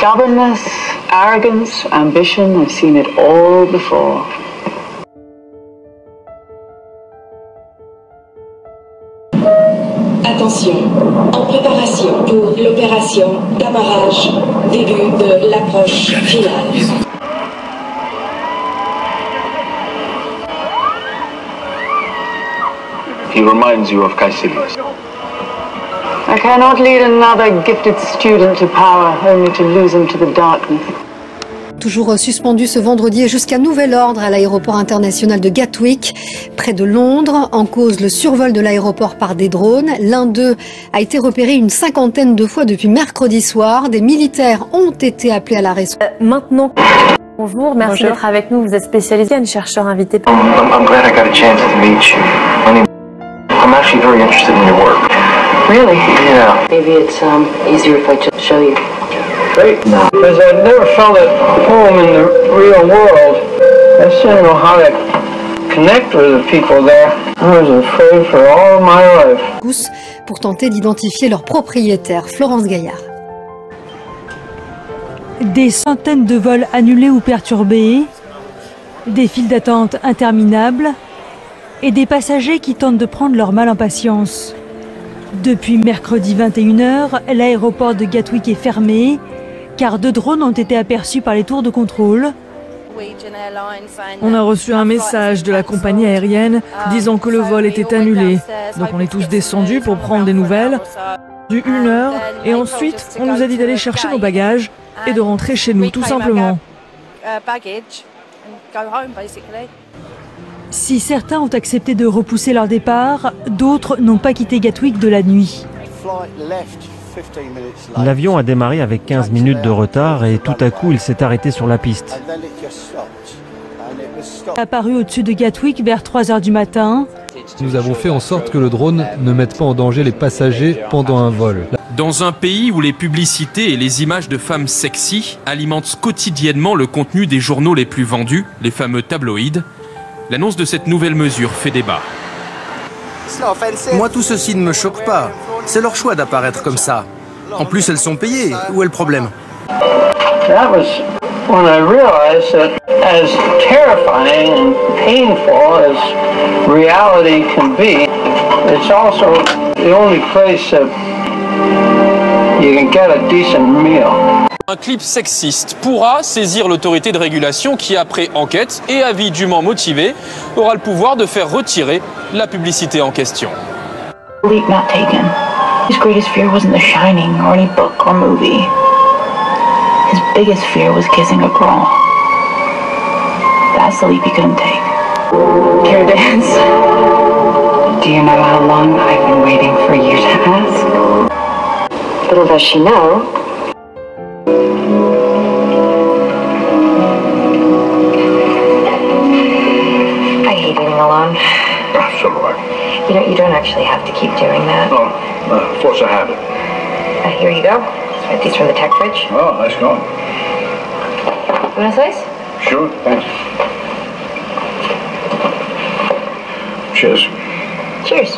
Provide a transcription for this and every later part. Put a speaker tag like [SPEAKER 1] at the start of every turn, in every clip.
[SPEAKER 1] Stubbornness, arrogance, ambition, I've seen it all before.
[SPEAKER 2] Attention, en préparation pour l'opération d'amarrage, début de l'approche finale.
[SPEAKER 3] He reminds you of Caecilius.
[SPEAKER 1] I cannot lead another gifted student to power, only to lose him to the darkness.
[SPEAKER 4] Toujours suspendu ce vendredi et jusqu'à nouvel ordre à l'aéroport international de Gatwick, près de Londres. En cause, le survol de l'aéroport par des drones. L'un d'eux a été repéré une 50aine de fois depuis mercredi soir. Des militaires ont été appelés à la rescousse.
[SPEAKER 5] Maintenant, bonjour, merci d'être avec nous. Vous êtes spécialisé, un chercheur invité.
[SPEAKER 6] I'm glad I got a chance to meet you. I'm actually very interested in your work.
[SPEAKER 1] Really?
[SPEAKER 6] Yeah.
[SPEAKER 1] Maybe it's easier if I just show you.
[SPEAKER 7] Great. No. Because I never felt at home in the real world. I just didn't know how to connect with the people there. I was afraid for all my life.
[SPEAKER 4] Pour tenter d'identifier leur propriétaire, Florence Gaillard.
[SPEAKER 8] Des centaines de vols annulés ou perturbés, des files d'attente interminables et des passagers qui tentent de prendre leur mal en patience. Depuis mercredi 21h, l'aéroport de Gatwick est fermé car 2 drones ont été aperçus par les tours de contrôle. On a reçu un message de la compagnie aérienne disant que le vol était annulé. Donc on est tous descendus pour prendre des nouvelles. Du 1 heure et ensuite on nous a dit d'aller chercher nos bagages et de rentrer chez nous tout simplement. Si certains ont accepté de repousser leur départ, d'autres n'ont pas quitté Gatwick de la nuit.
[SPEAKER 9] L'avion a démarré avec 15 minutes de retard et tout à coup il s'est arrêté sur la piste.
[SPEAKER 8] Apparu au-dessus de Gatwick vers 3 h du matin.
[SPEAKER 10] Nous avons fait en sorte que le drone ne mette pas en danger les passagers pendant un vol.
[SPEAKER 11] Dans un pays où les publicités et les images de femmes sexy alimentent quotidiennement le contenu des journaux les plus vendus, les fameux tabloïds, l'annonce de cette nouvelle mesure fait débat.
[SPEAKER 12] Moi, tout ceci ne me choque pas. C'est leur choix d'apparaître comme ça. En plus, elles sont payées. Où est le problème?
[SPEAKER 7] That was when I realized that as terrifying and painful as reality can be, it's also the only place that you can get a decent meal.
[SPEAKER 11] Un clip sexiste pourra saisir l'autorité de régulation qui, après enquête et avis dûment motivé, aura le pouvoir de faire retirer la publicité en question.
[SPEAKER 1] Leap not taken. His greatest fear wasn't The Shining or any book or movie. His biggest fear was kissing a girl. That's the leap he couldn't take. Care to dance? Do you know how long I've been waiting for you to ask? Little does she know. I hate eating alone.
[SPEAKER 3] So do I.
[SPEAKER 1] You know, you don't actually have to keep doing that.
[SPEAKER 3] Oh, force a habit.
[SPEAKER 1] Here you go. These from the tech fridge.
[SPEAKER 3] Oh, nice going.
[SPEAKER 1] You want a slice?
[SPEAKER 3] Sure, thanks. Cheers.
[SPEAKER 1] Cheers.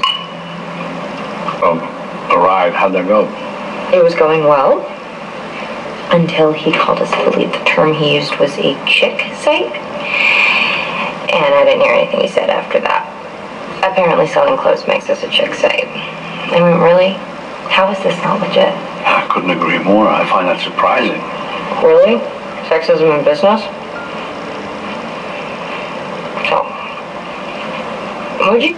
[SPEAKER 3] A ride, how'd that go?
[SPEAKER 1] It was going well until he called us to believe the term he used was a chick site. And I didn't hear anything he said after that. Apparently selling clothes makes us a chick site. I mean, really? How is this not legit?
[SPEAKER 3] I couldn't agree more. I find that surprising.
[SPEAKER 1] Really? Sexism in business? So, would you?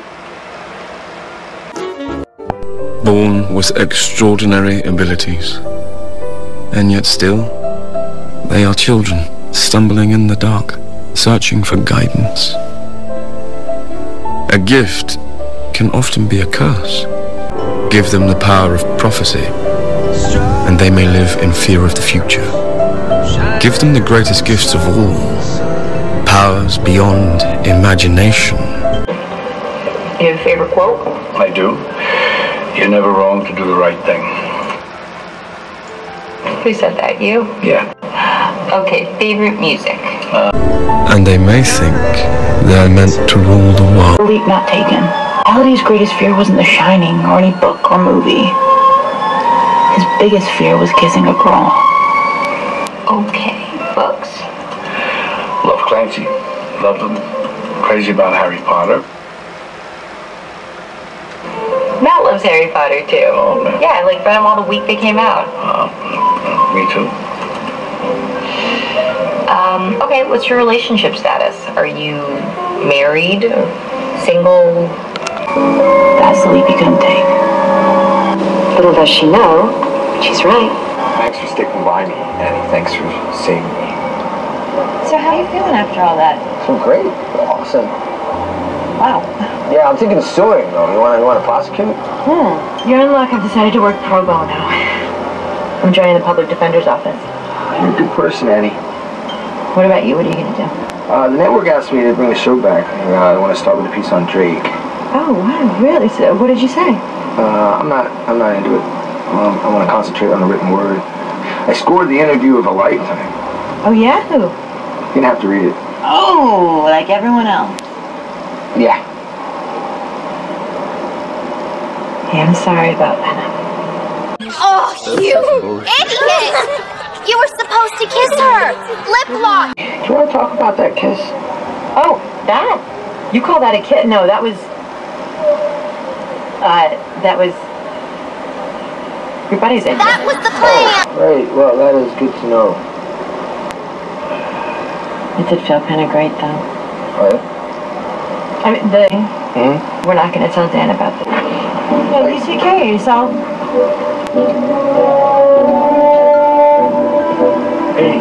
[SPEAKER 13] Born with extraordinary abilities, and yet still, they are children, stumbling in the dark, searching for guidance. A gift can often be a curse. Give them the power of prophecy, and they may live in fear of the future. Give them the greatest gifts of all, powers beyond imagination.
[SPEAKER 1] You have a favorite quote?
[SPEAKER 3] I do. You're never wrong to do the right thing.
[SPEAKER 1] Who said that? You?
[SPEAKER 3] Yeah.
[SPEAKER 1] Okay, favorite music?
[SPEAKER 13] And they may think they're meant to rule the world.
[SPEAKER 1] Leap not taken. Ali's greatest fear wasn't The Shining or any book or movie. His biggest fear was kissing a girl. Okay, books.
[SPEAKER 3] Love Clancy. Loved him. Crazy about Harry Potter.
[SPEAKER 1] Matt loves Harry Potter too.
[SPEAKER 3] Oh, man.
[SPEAKER 1] Yeah, I like read them all the week they came out.
[SPEAKER 3] Me too.
[SPEAKER 1] Okay, what's your relationship status? Are you married? Single?
[SPEAKER 14] That's the leap you couldn't take.
[SPEAKER 1] Little does she know, she's right.
[SPEAKER 6] Thanks for sticking by me, Annie. Thanks for saving me.
[SPEAKER 14] So how are you feeling after all that?
[SPEAKER 6] So great. Awesome.
[SPEAKER 14] Wow.
[SPEAKER 6] Yeah, I'm thinking of suing, though. You want to prosecute?
[SPEAKER 14] You're in luck. I've decided to work pro bono. I'm joining the public defender's office.
[SPEAKER 6] You're a good person, Annie.
[SPEAKER 14] What about you? What are you going to do?
[SPEAKER 6] The network asked me to bring the show back. I want to start with a piece on Drake.
[SPEAKER 14] Oh, wow. Really? So what did you say?
[SPEAKER 6] I'm not into it. I want to concentrate on the written word. I scored the interview of a lifetime.
[SPEAKER 14] Oh, yeah? Who?
[SPEAKER 6] You're going to have to read it.
[SPEAKER 14] Oh, like everyone else.
[SPEAKER 6] Yeah.
[SPEAKER 14] Yeah, I'm sorry about that.
[SPEAKER 15] Oh, you idiot! You were supposed to kiss her! Lip lock!
[SPEAKER 6] Do you want to talk about that kiss?
[SPEAKER 14] Oh, that? You call that a kiss? No, that was your buddy's idea.
[SPEAKER 15] That was the plan!
[SPEAKER 6] Oh, right, well, that is good to know.
[SPEAKER 14] It did feel kind of great, though.
[SPEAKER 6] What?
[SPEAKER 14] I mean, we're not going to tell Dan about this. At least you care yourself.
[SPEAKER 3] Hey,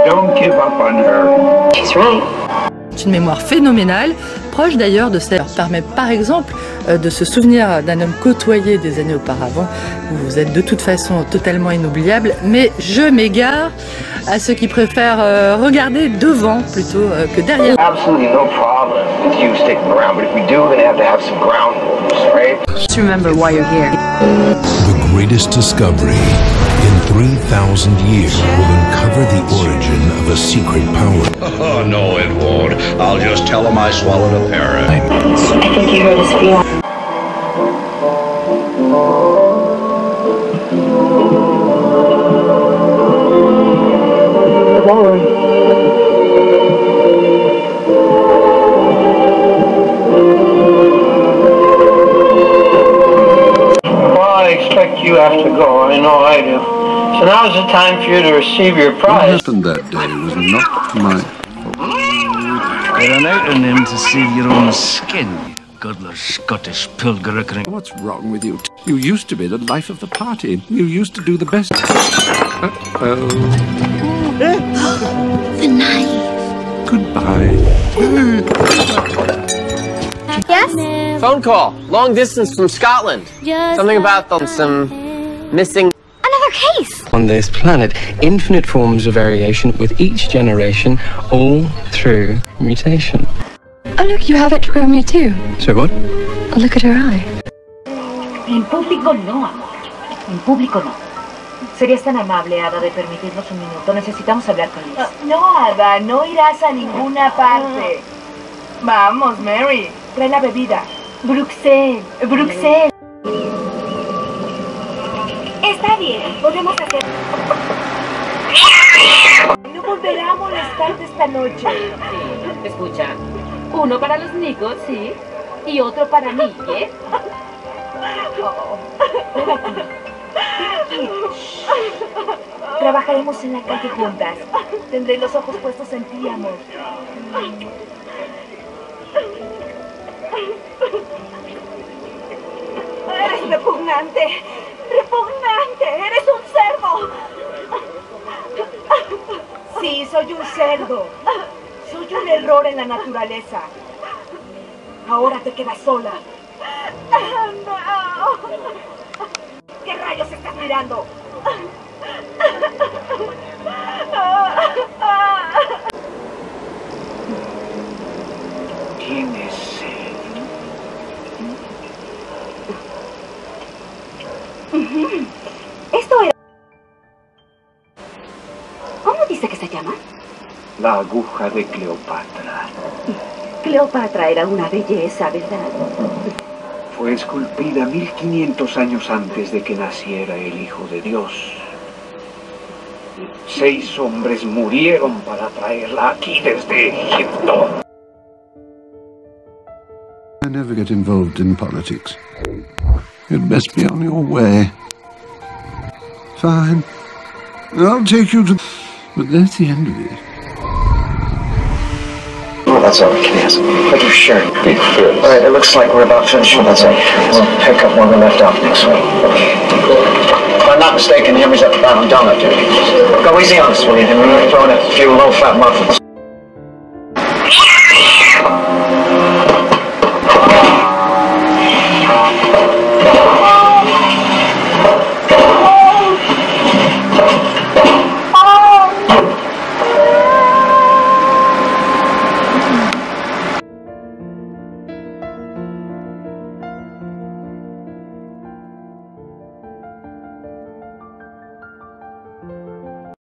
[SPEAKER 3] don't give up on her.
[SPEAKER 1] She's right.
[SPEAKER 16] C'est une mémoire phénoménale, proche d'ailleurs de celle qui permet par exemple de se souvenir d'un homme côtoyé des années auparavant. Vous êtes de toute façon totalement inoubliable, mais je m'égare à ceux qui préfèrent regarder devant plutôt que derrière.
[SPEAKER 6] Absolutely no problem with you sticking around, but if we do, we're going to have some ground rules, right?
[SPEAKER 16] Just remember why you're here.
[SPEAKER 17] The greatest discovery in 3,000 years will uncover the origin of a secret power.
[SPEAKER 18] Oh, no, it won't. I'll just tell him I swallowed a parrot.
[SPEAKER 1] I think you heard us feel.
[SPEAKER 7] Well, I expect you have to go. I know I do. So now's the time for you to receive your prize.
[SPEAKER 19] What happened that day was not my fault.
[SPEAKER 20] I ran out on him to see your own skin. Godless Scottish pilgrim.
[SPEAKER 19] What's wrong with you? You used to be the life of the party. You used to do the best.
[SPEAKER 15] The knife.
[SPEAKER 19] Goodbye.
[SPEAKER 21] Yes? Phone call. Long distance from Scotland. Something about some missing...
[SPEAKER 15] Another case!
[SPEAKER 22] On this planet, infinite forms of variation with each generation, all through mutation.
[SPEAKER 23] Oh look, you have it from me too.
[SPEAKER 22] So what?
[SPEAKER 23] Oh, look at her eye.
[SPEAKER 14] En público no, amor. En público no. ¿Serías tan amable, Ada, de permitirnos un minuto? Necesitamos hablar con Liz.
[SPEAKER 24] No, Ada, no irás a ninguna parte. Vamos, Mary, trae la bebida. Bruxelles, Bruxelles. Está bien, podemos hacer... No volverá a molestarte esta noche.
[SPEAKER 25] Escucha, uno para los Nicos, sí, y otro para mí, ¿eh?
[SPEAKER 24] Ven aquí. Trabajaremos en la calle juntas. Tendré los ojos puestos en ti, amor. Eres repugnante. Repugnante. Eres un cerdo. Sí, soy un cerdo. Soy un error en la naturaleza. Ahora te quedas sola. No. ¿Qué rayos estás mirando?
[SPEAKER 3] Tienes sed.
[SPEAKER 24] Esto era... ¿Cómo dice que se llama?
[SPEAKER 3] La aguja de Cleopatra.
[SPEAKER 24] Cleopatra era una belleza, ¿verdad?
[SPEAKER 3] Fue esculpida 1500 años antes de que naciera el Hijo de Dios.
[SPEAKER 2] 6 hombres murieron para traerla aquí desde Egipto.
[SPEAKER 19] I never get involved in politics. You'd best be on your way. Fine. I'll take you to... But that's the end of it.
[SPEAKER 6] Oh, that's all we can ask. Thank you for sharing. All right, it looks like we're about finished with that. We'll pick up where we left off next week. If I'm not mistaken, Henry's at the Brown Donut, dude. Go easy on us, will you, Henry? We're throwing a few low-fat muffins.